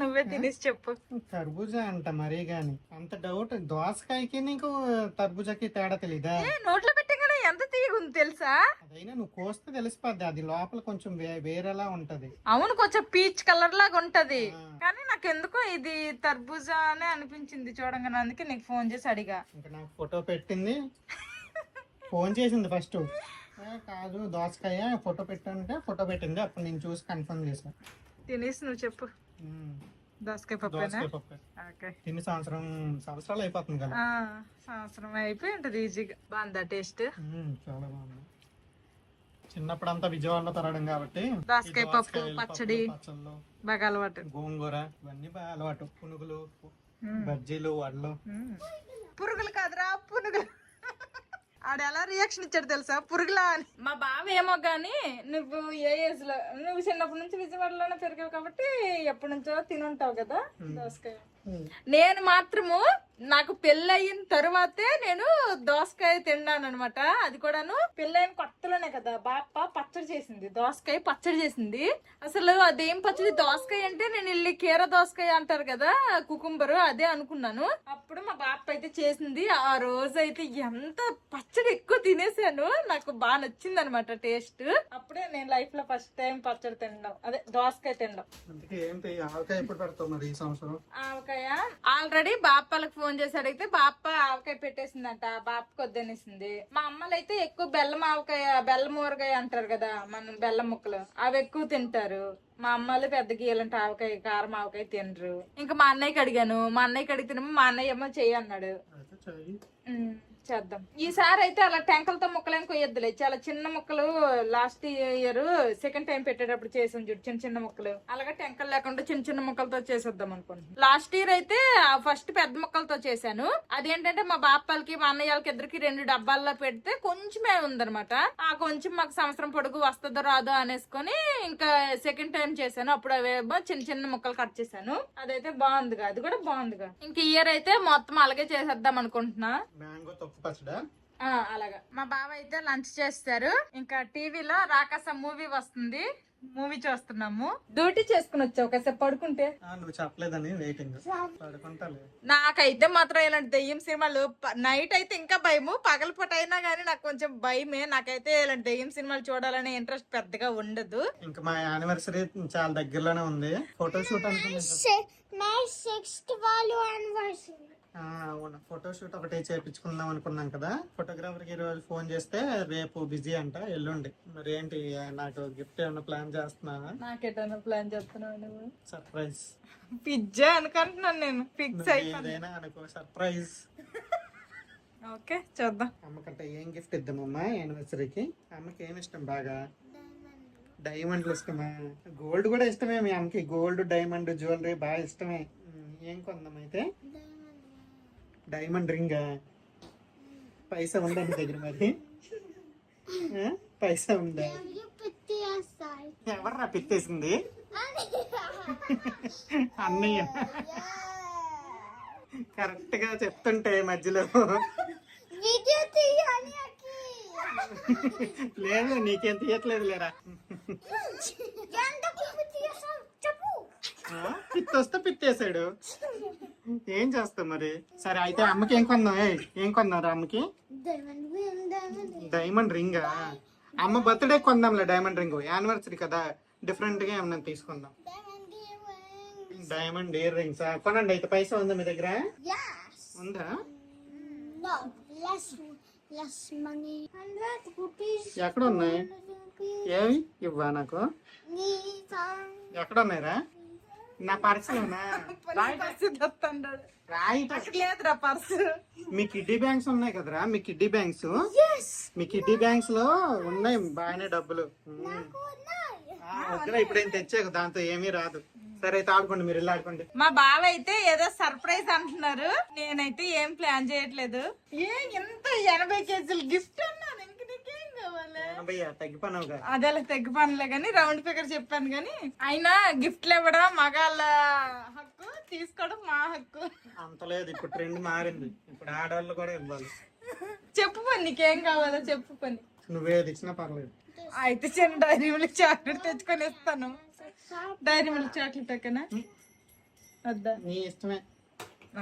Speaker 1: నువ్వే తినేసి చెప్పు.
Speaker 2: తర్బూజా అంట మరీ గాని, అంత డౌట్. దోసకాయకి నీకు తర్బూజాకి తేడా తెలీదా?
Speaker 1: నోట్లో పెట్టగానే ఎంత తీయగుంది తెలుసా?
Speaker 2: అదైనా నువ్వు కోస్తే తెలిసిపోద్ది, అది లోపల కొంచెం వేరేలా ఉంటది.
Speaker 1: అవును, కొంచెం పీచ్ కలర్ లాగా ఉంటది, కానీ నాకు ఎందుకో ఇది తర్బూజా అనే అనిపించింది చూడంగానే, అందుకే నీకు ఫోన్ చేసి అడిగా.
Speaker 2: ఇంకా నాకు ఫోటో పెట్టింది, ఫోన్ చేసింది ఫస్ట్. కాదు దోసకాయ ఫోటో పెట్టంటే ఫోటో పెట్టింది, అప్పుడు నేను చూసి కన్ఫర్మ్ చేశాను.
Speaker 1: తినేసి నువ్వు చెప్పు. దోసకాయ పప్పు
Speaker 2: తిని సంవత్సరాలు అయిపోతుంది కదా.
Speaker 1: సంవత్సరం అయిపోయి ఉంటది ఈజీగా. బాగుందా టేస్ట్?
Speaker 2: చాలా బాగుంది. చిన్నప్పుడు అంతా విజయవాడలో తరగడం కాబట్టి
Speaker 1: దోసకాయ పప్పు పచ్చడి బాగా అలవాటు,
Speaker 2: గోంగూర ఇవన్నీ బాగా అలవాటు. పునుగులు, బజ్జీలు, వడలు.
Speaker 1: పురుగులు కాదురా పునుగులు. ఆడ ఎలా రియాక్షన్ ఇచ్చాడు తెలుసా, పురుగులా అని. మా బావ ఏమో గాని నువ్వు ఏ ఏజ్ లో, నువ్వు చిన్నప్పటి నుంచి విజయవాడలోనే పెరిగావు కాబట్టి ఎప్పటి నుంచో తినుంటావు కదా దోసకాయ. నేను మాత్రము నాకు పెళ్ళయిన తరువాతే నేను దోసకాయ తిన్నాను అనమాట. అది కూడాను పెళ్ళైన కొత్తలోనే కదా బాప్ప పచ్చడి చేసింది, దోసకాయ పచ్చడి చేసింది. అసలు అదేం పచ్చడి, దోసకాయ అంటే నేను వెళ్ళి కీర దోసకాయ అంటారు కదా కుకుంబరు, అదే అనుకున్నాను. అప్పుడు మా బాప్ప అయితే చేసింది. ఆ రోజు అయితే ఎంత పచ్చడి ఎక్కువ తినేసాను, నాకు బాగా నచ్చింది అనమాట టేస్ట్. అప్పుడే నేను లైఫ్ లో ఫస్ట్ టైం పచ్చడి తినడం, అదే దోసకాయ తినడం. ఆవకాయ ఆల్రెడీ బాప్పలకు ఫోన్ చేసి అడిగితే బాప్ప ఆవకాయ పెట్టేసిందంట, బాప్పకి వద్దనేసింది. మా అమ్మలు అయితే ఎక్కువ బెల్లం ఆవకాయ, బెల్లం ఊరగాయ అంటారు కదా మనం, బెల్లం ముక్కలు అవి ఎక్కువ తింటారు. మా అమ్మలు పెద్ద గీలంటే ఆవకాయ, కారం ఆవకాయ తినరు. ఇంకా మా అన్నయ్యకి అడిగాను, మా అన్నయ్యకి అడిగితేనేమో మా అన్నయ్య ఏమో చెయ్యి అన్నాడు. చేద్దాం ఈసారి అయితే అలా టెంకలతో ముక్కలేం కొయ్యొద్దులే, చాలా చిన్న ముక్కలు. లాస్ట్ ఇయర్ సెకండ్ టైం పెట్టేటప్పుడు చేసాం చూడు చిన్న చిన్న ముక్కలు, అలాగే టెంకలు లేకుండా చిన్న చిన్న ముక్కలతో చేసేద్దాం అనుకుంటున్నాను. లాస్ట్ ఇయర్ అయితే ఫస్ట్ పెద్ద ముక్కలతో చేశాను. అదేంటంటే మా బాపాలకి మా అన్నయ్యలకి ఇద్దరికి 2 డబ్బాల్లో పెడితే కొంచెమే ఉందనమాట. ఆ కొంచెం మాకు సంవత్సరం పొడుగు వస్తుందో రాదో అనేసుకొని ఇంకా సెకండ్ టైం చేశాను. అప్పుడు అవేమో చిన్న చిన్న ముక్కలు కట్ చేశాను. అదైతే బాగుందిగా, అది కూడా బాగుందిగా. ఇంక ఇయర్ అయితే మొత్తం అలాగే చేసేద్దాం అనుకుంటున్నా. అలాగా మా బావ అయితే లంచ్ చేస్తారు. ఇంకా టీవీలో రాకాస మూవీ వస్తుంది, మూవీ చూస్తున్నాము. డ్యూటీ చేసుకుని వచ్చావు కాసేపు పడుకుంటే.
Speaker 2: నువ్వు చెప్పలేదని వెయిటింగ్. పడుకుంటాలే.
Speaker 1: నాకైతే మాత్రం ఇలాంటి దెయ్యం సినిమాలు నైట్ అయితే ఇంకా భయము, పగలపూట అయినా గానీ నాకు కొంచెం భయమే. నాకైతే ఇలాంటి దెయ్యం సినిమాలు చూడాలనే ఇంట్రెస్ట్ పెద్దగా ఉండదు.
Speaker 2: ఇంకా మా యానివర్సరీ చాలా దగ్గరలోనే ఉంది. ఫోటోషూట్ అవును, ఫోటోషూట్ ఒకటి చేపించుకుందాం అనుకున్నాం కదా. ఫోటోగ్రాఫర్ కి ఈ రోజు ఫోన్ చేస్తే రేపు బిజీ అంట, ఎల్లుండి. మరి ఏంటి నాకు గిఫ్ట్ ఏమైనా ప్లాన్ చేస్తున్నావా?
Speaker 1: నాకేటన్నా ప్లాన్ చేస్తున్నావు నువ్వు?
Speaker 2: సర్ప్రైజ్.
Speaker 1: పిజ్జా అనుకుంటున్నాను నేను, ఫిక్స్
Speaker 2: ఏదైనా అనుకో, సర్ప్రైజ్.
Speaker 1: ఓకే చూద్దాం.
Speaker 2: అమ్మకంటే ఏం గిఫ్ట్ ఇద్దామమ్మా యానివర్సరీకి? అమ్మకి ఏమి ఇష్టం బాగా? డైమండ్లు ఇష్టమా? గోల్డ్ కూడా ఇష్టమే మీ అమ్మకి. గోల్డ్, డైమండ్ జ్యువెలరీ బాగా ఇష్టమే. ఏం కొందాం అయితే? Diamond ring. పైసా ఉందా నీ దగ్గర? మరి పైసా ఉందా? ఎవర్రా పెట్టేసింది? అన్నయ్య కరెక్ట్ గా చెప్తుంటే మధ్యలో. లేదు నీకేం తీయట్లేదు లేరా. పిత్తొస్తే పిత్తేసాడు, ఏం చేస్తావు మరి? సరే అయితే అమ్మకి ఏం కొందాం? ఏం కొందాం అమ్మకి? Diamond ring. అమ్మ బర్త్డే కొందాంలే డైమండ్ రింగ్, యానివర్సరీ కదా, డిఫరెంట్ గా ఏమన్నా తీసుకుందాం. డైమండ్ ఇయర్ రింగ్స్ కొనండి. అయితే పైసా ఉందా మీ దగ్గర? ఉందా? ఎక్కడ ఉన్నాయి? ఏవి ఇవ్వా నాకు? ఎక్కడ ఉన్నాయిరా? నా పర్సులోనా?
Speaker 1: లేదురా పర్సు.
Speaker 2: మీ కిడ్డీ బ్యాంక్స్ ఉన్నాయి కదరా, మీ కిడ్డీ బ్యాంక్స్, మీ కిడ్డీ బ్యాంక్స్ లో ఉన్నాయి బాగానే డబ్బులు. వద్దురా ఇప్పుడేం తెచ్చాక, దాంతో ఏమీ రాదు. సరే అయితే ఆడుకోండి, మీరు వెళ్ళి ఆడుకోండి.
Speaker 1: మా బావ అయితే ఏదో సర్ప్రైజ్ అంటున్నారు, నేనైతే ఏం ప్లాన్ చేయట్లేదు. ఎంత 80 కేజీలు గిఫ్ట్ అన్నాను, ఇంక నీకేం కావాలి?
Speaker 2: తగ్గిపోయినావుగా.
Speaker 1: అదేలా తగ్గిపోనులే గానీ, రౌండ్ ఫిగర్ చెప్పాను గానీ. అయినా గిఫ్ట్లు ఇవ్వడం మగాళ్ళ హక్కు, తీసుకోవడం మా హక్కు.
Speaker 2: అంత లేదు, ఇప్పుడు ట్రెండ్ మారింది. ఇప్పుడు ఆడవాళ్ళు కూడా ఇవ్వాలి.
Speaker 1: చెప్పు పని, నీకేం కావాలో చెప్పు పని.
Speaker 2: నువ్వేది ఇచ్చినా పర్లేదు.
Speaker 1: అయితే చిన్న డైరీ మిల్క్ చాక్లెట్ తెచ్చుకొని ఇస్తాను. డైరీ మిల్క్ చాక్లెట్ ఓకేనా? వద్దా?
Speaker 2: నీ ఇష్టమే.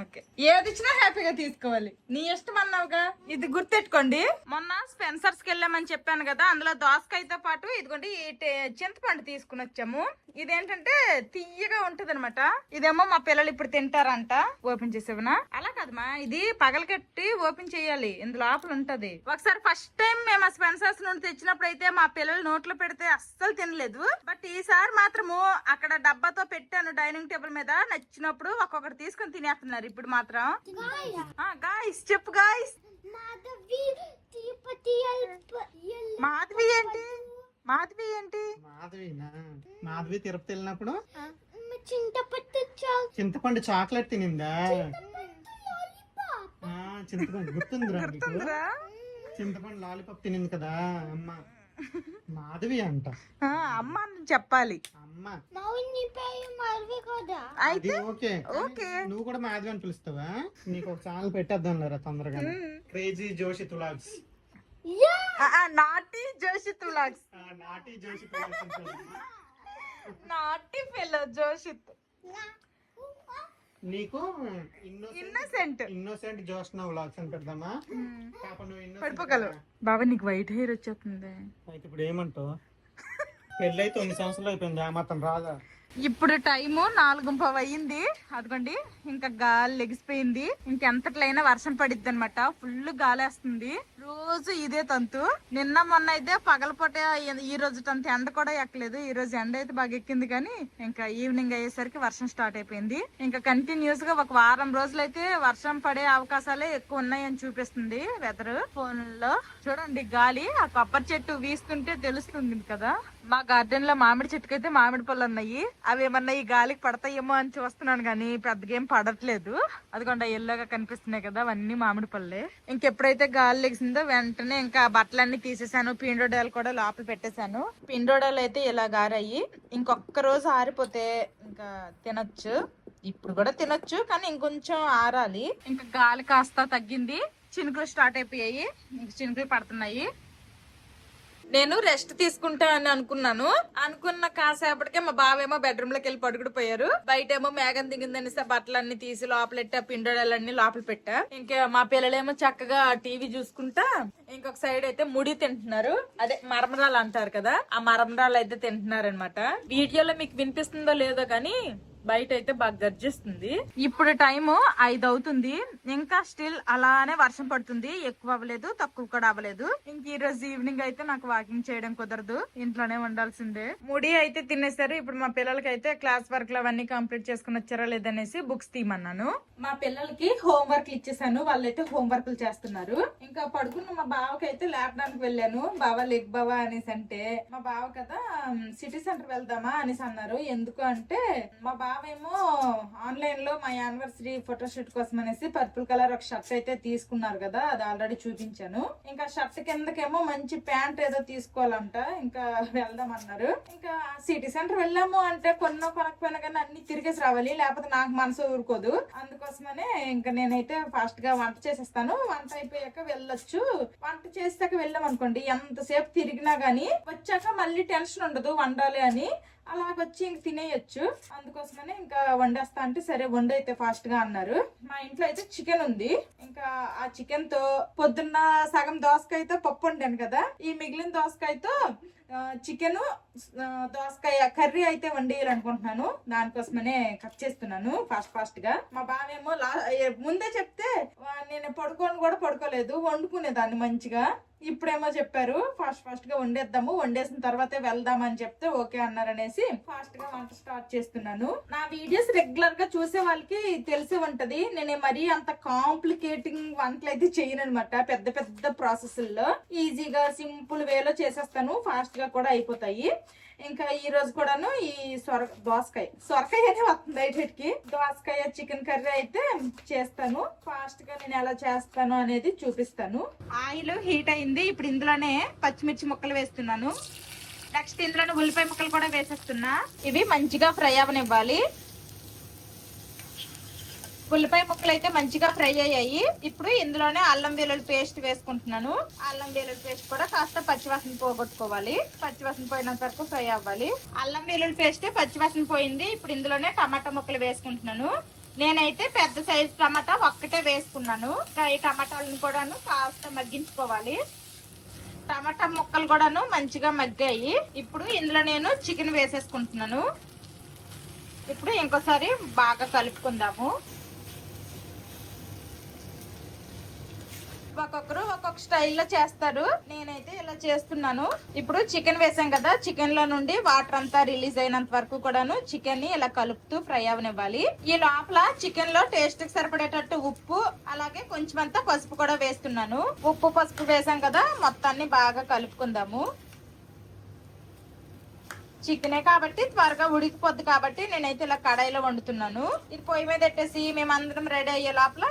Speaker 1: ఓకే, ఏది ఇచ్చినా హ్యాపీగా తీసుకోవాలి. నీ ఇష్టం అన్నావుగా. ఇది గుర్తెట్టుకోండి, మొన్న స్పెన్సర్స్ కి వెళ్ళామని చెప్పాను కదా, అందులో దోసకాయతో పాటు ఇదిగోండి చింతపండు తీసుకుని వచ్చాము. ఇదేంటంటే తీయగా ఉంటది అనమాట. ఇదేమో మా పిల్లలు ఇప్పుడు తింటారంట. ఓపెన్ చేసేవనా? అలా కాదమ్మా, ఇది పగలకెట్టి ఓపెన్ చేయాలి, ఇందులో లోపల ఉంటది. ఒకసారి ఫస్ట్ టైం మేము ఆ స్పెన్సర్స్ నుండి తెచ్చినప్పుడు అయితే మా పిల్లలు నోట్లో పెడితే అస్సలు తినలేదు. బట్ ఈసారి మాత్రము అక్కడ డబ్బాతో పెట్టాను డైనింగ్ టేబుల్ మీద, నచ్చినప్పుడు ఒక్కొక్కటి తీసుకొని తినేస్తున్నారు. ఇప్పుడు మాత్రం గాయ్స్ చెప్పు గాయ్స్. మాధవి ఏంటి? మాధవి ఏంటి?
Speaker 2: మాధవి తిరుపతి వెళ్ళినప్పుడు చింతపండు చాక్లెట్ తినిందా? చింతపండు గుర్తుందిరా? చింతపండు లాలీపాప్ తినింది కదా అమ్మ, మాధవి అంట.
Speaker 1: అమ్మ అని చెప్పాలి.
Speaker 2: అమ్మ
Speaker 1: అయితే
Speaker 2: అది ఓకే.
Speaker 1: ఓకే.
Speaker 2: నువ్వు కూడా మాధవి అని పిలుస్తావా? నీకు ఒక ఛానల్ పెట్టేద్దాం లేరా తొందరగా. Crazy Joshith vlogs.
Speaker 1: నాటి జోషిత్ వ్లాగ్స్.
Speaker 2: నాటి జోషిత్ వ్లాగ్స్ అంటారు.
Speaker 1: నాటి ఫెలో జోషిత్.
Speaker 2: నీకు ఇన్నోసెంట్ జోష్న వ్లాగ్స్ అని పెడదామా? పాప నువ్వు
Speaker 1: పడిపోగలవు. బాబా నీకు వైట్ హెయిర్ వచ్చేస్తుంది.
Speaker 2: అయితే ఇప్పుడు ఏమంటావు? పెళ్ళి 9 సంవత్సరాలు అయిపోయింది, ఆ మాత్రం రాదా?
Speaker 1: ఇప్పుడు టైము 4:15 అయ్యింది. అదిగోండి ఇంకా గాలి లెగిసిపోయింది. ఇంకెంతట్లయినా వర్షం పడిద్ది అనమాట. ఫుల్ గాలేస్తుంది. రోజు ఇదే తంతు. నిన్న మొన్న అయితే పగలపూట, ఈ రోజు తంతు ఎండ కూడా ఎక్కలేదు. ఈ రోజు ఎండ అయితే బాగా ఎక్కింది, కానీ ఇంకా ఈవినింగ్ అయ్యేసరికి వర్షం స్టార్ట్ అయిపోయింది. ఇంకా కంటిన్యూస్ గా ఒక వారం రోజులైతే వర్షం పడే అవకాశాలే ఎక్కువ ఉన్నాయని చూపిస్తుంది వెదర్ ఫోన్ లో. చూడండి గాలి, ఆ కొబ్బరి చెట్టు వీస్తుంటే తెలుస్తుంది కదా. మా గార్డెన్ లో మామిడి చెట్టుకైతే మామిడి పళ్ళు ఉన్నాయి. అవి ఏమన్నా ఈ గాలికి పడతాయేమో అని చూస్తున్నాను, కానీ పెద్దగా ఏం పడట్లేదు. అదిగోండి ఎల్లోగా కనిపిస్తున్నాయి కదా, అవన్నీ మామిడి పళ్ళే. ఇంకెప్పుడైతే గాలి లెగిసిందో వెంటనే ఇంకా బట్టలన్నీ తీసేసాను. పిండోడాలు కూడా లోపల పెట్టేశాను. పిండోడాలు అయితే ఇలా గారయ్యి ఇంకొక రోజు ఆరిపోతే ఇంకా తినొచ్చు. ఇప్పుడు కూడా తినొచ్చు, కానీ ఇంకొంచెం ఆరాలి. ఇంకా గాలి కాస్త తగ్గింది. చినుకులు స్టార్ట్ అయిపోయాయి. ఇంక చినుకులు పడుతున్నాయి. నేను రెస్ట్ తీసుకుంటా అని అనుకున్న కాసేపటికే మా బావేమో బెడ్రూమ్ లోకి వెళ్ళి పడుకుడిపోయారు. బయటేమో మేఘం దిగిందని బట్టలన్నీ తీసి లోపలెట్టా, పిండోడలన్నీ లోపల పెట్టా. ఇంకా మా పిల్లలేమో చక్కగా టీవీ చూసుకుంటా ఇంకొక సైడ్ అయితే ముడి తింటున్నారు. అదే మరమరాలు అంటారు కదా, ఆ మరమరాలు అయితే తింటున్నారు అనమాట. వీడియోలో మీకు వినిపిస్తుందో లేదో కానీ బయట అయితే బాగా గర్జిస్తుంది. ఇప్పుడు టైము 5 అవుతుంది. ఇంకా స్టిల్ అలానే వర్షం పడుతుంది. ఎక్కువ అవ్వలేదు, తక్కువ కూడా అవ్వలేదు. ఇంక ఈ రోజు ఈవినింగ్ అయితే నాకు వాకింగ్ చేయడం కుదరదు, ఇంట్లోనే ఉండాల్సిందే. ముడి అయితే తినేసారు. ఇప్పుడు మా పిల్లలకి అయితే క్లాస్ వర్క్ లు అవన్నీ కంప్లీట్ చేసుకుని వచ్చారా లేదనేసి బుక్స్ తీయమన్నాను. మా పిల్లలకి హోంవర్క్ ఇచ్చేసాను. వాళ్ళైతే హోంవర్క్లు చేస్తున్నారు. ఇంకా పడుకున్న మా బావకి అయితే లేపడానికి వెళ్ళాను. బావా లెగ్ బావా అనేసి అంటే, మా బావ కదా సిటీ సెంటర్ వెళ్దామా అనేసి అన్నారు. ఎందుకు అంటే మా బావేమో ఆన్లైన్ లో మా యానివర్సరీ ఫోటోషూట్ కోసం అనేసి పర్పుల్ కలర్ ఒక షర్ట్ అయితే తీసుకున్నారు కదా, అది ఆల్రెడీ చూపించాను. ఇంకా షర్ట్ కిందకేమో మంచి ప్యాంట్ ఏదో తీసుకోవాలంట. ఇంకా వెళ్దాం అన్నారు. ఇంకా సిటీ సెంటర్ వెళ్ళాము అంటే కొనకపోయినా కానీ అన్ని తిరిగేసి రావాలి, లేకపోతే నాకు మనసు ఊరుకోదు. అందుకోసమనే ఇంకా నేనైతే ఫాస్ట్ గా వంట చేసేస్తాను. వంట అయిపోయాక వెళ్ళొచ్చు. వంట చేసాక వెళ్ళాం అనుకోండి, ఎంతసేపు తిరిగినా గానీ వచ్చాక మళ్ళీ టెన్షన్ ఉండదు వండాలి అని. అలాగొచ్చి ఇంక తినేయచ్చు. అందుకోసమనే ఇంకా వండేస్తా అంటే సరే వండు అయితే ఫాస్ట్ గా అన్నారు. మా ఇంట్లో అయితే చికెన్ ఉంది. ఇంకా ఆ చికెన్ తో పొద్దున్న సగం దోసకాయతో పప్పు వండాను కదా, ఈ మిగిలిన దోసకాయతో చికెన్ దోసకాయ కర్రీ అయితే వండేయాలనుకుంటున్నాను. దానికోసమనే కట్ చేస్తున్నాను ఫాస్ట్ గా. మా బావేమో ముందే చెప్తే నేను పడుకోలేదు, వండుకునేదాన్ని మంచిగా. ఇప్పుడేమో చెప్పారు ఫాస్ట్ గా వండేద్దాము, వండేసిన తర్వాతే వెళ్దామని చెప్తే ఓకే అన్నారనేసి ఫాస్ట్ గా వంట స్టార్ట్ చేస్తున్నాను. నా వీడియోస్ రెగ్యులర్ గా చూసే వాళ్ళకి తెలిసే ఉంటది, నేను మరీ అంత కాంప్లికేటింగ్ వంటలు అయితే చేయను అనమాట. పెద్ద ప్రాసెస్ల్లో ఈజీగా సింపుల్ వేలో చేసేస్తాను, ఫాస్ట్ గా కూడా అయిపోతాయి. ఇంకా ఈ రోజు కూడాను ఈ సొరకాయ అనే వస్తుంది బయటకి. దోసకాయ చికెన్ కర్రీ అయితే చేస్తాను. ఫాస్ట్ గా నేను ఎలా చేస్తాను అనేది చూపిస్తాను. ఆయిల్ హీట్ అయింది. ఇప్పుడు ఇందులోనే పచ్చిమిర్చి ముక్కలు వేస్తున్నాను. నెక్స్ట్ ఇందులోనే ఉల్లిపాయ ముక్కలు కూడా వేసేస్తున్నా. ఇవి మంచిగా ఫ్రై అవనివ్వాలి. ఉల్లిపాయ ముక్కలు అయితే మంచిగా ఫ్రై అయ్యాయి. ఇప్పుడు ఇందులోనే అల్లం వెల్లుల్లి పేస్ట్ వేసుకుంటున్నాను. అల్లం వెల్లుల్లి పేస్ట్ కూడా కాస్త పచ్చివాసన పోగొట్టుకోవాలి. పచ్చివాసన పోయినంత వరకు ఫ్రై అవ్వాలి. అల్లం వెల్లుల్లి పేస్ట్ పచ్చివాసన పోయింది. ఇప్పుడు ఇందులోనే టమాటా ముక్కలు వేసుకుంటున్నాను. నేనైతే పెద్ద సైజు టమాటా ఒక్కటే వేసుకున్నాను. ఈ టమాటాలను కూడాను కాస్త మగ్గించుకోవాలి. టమాటా ముక్కలు కూడాను మంచిగా మగ్గాయి. ఇప్పుడు ఇందులో నేను చికెన్ వేసేసుకుంటున్నాను. ఇప్పుడు ఇంకోసారి బాగా కలుపుకుందాము. ఒక్కొక్కరు ఒక్కొక్క స్టైల్లో చేస్తారు, నేనైతే ఇలా చేస్తున్నాను. ఇప్పుడు చికెన్ వేసాం కదా, చికెన్ లో నుండి వాటర్ అంతా రిలీజ్ అయినంత వరకు కూడాను చికెన్ ని ఇలా కలుపుతూ ఫ్రై అవనివ్వాలి. ఈ లోపల చికెన్ లో టేస్ట్ కి సరిపడేటట్టు ఉప్పు అలాగే కొంచెం అంతా పసుపు కూడా వేస్తున్నాను. ఉప్పు పసుపు వేసాం కదా, మొత్తాన్ని బాగా కలుపుకుందాము. చికెనే కాబట్టి త్వరగా ఉడికిపోద్ది కాబట్టి నేనైతే ఇలా కడాయిలో వండుతున్నాను. ఇది పొయ్యి మీద పెట్టేసి మేమందరం రెడీ అయ్యే లోపల